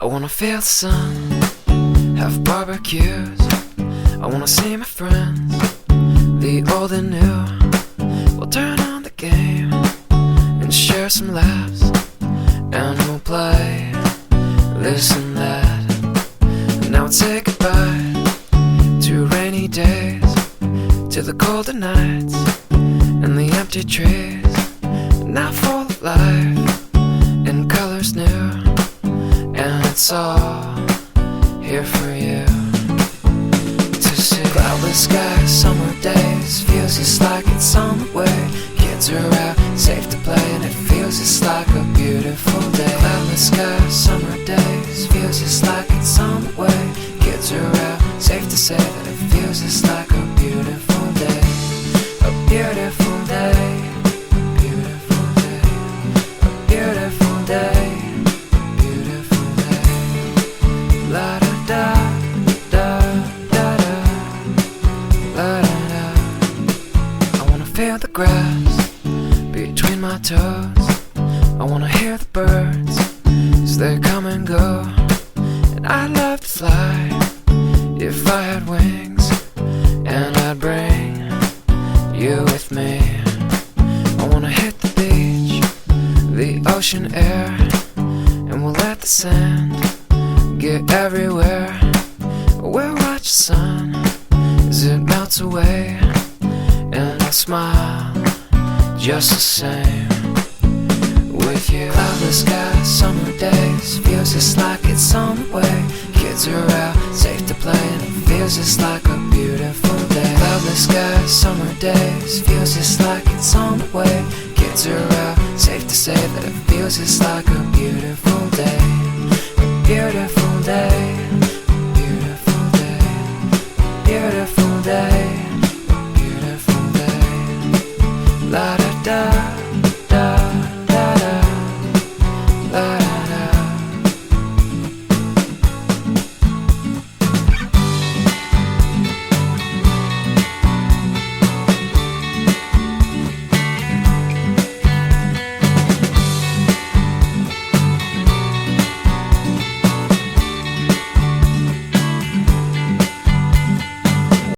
I wanna feel the sun, have barbecues. I wanna see my friends, the old and new. We'll turn on the game and share some laughs, and we'll play this and that. Now we'll say goodbye to rainy days, to the colder nights and the empty trees. Now full of life and colors new, and it's all here for you to see. Cloudless skies, summer days, feels just like it's on the way. Kids are out, safe to play, and it feels just like a beautiful day. Cloudless skies, summer days, feels just like it's on the way. Kids are out, safe to say that it feels just like a beautiful day. A beautiful day. Beautiful day, beautiful day. La da da da da da, la da da. I wanna feel the grass between my toes. I wanna hear the birds as they come and go. And I'd love to fly if I had wings, and I'd bring you with me. I wanna hit the beach, the ocean air, and we'll let the sand get everywhere. We'll watch the sun as it melts away, and I'll smile just the same with you. Cloudless skies, summer days, feels just like it's on the way. Kids are out, safe to play, and it feels just like a beautiful day. Cloudless skies, summer days, feels just like it's on the way. Kids are out, safe to say that it feels just like a beautiful day.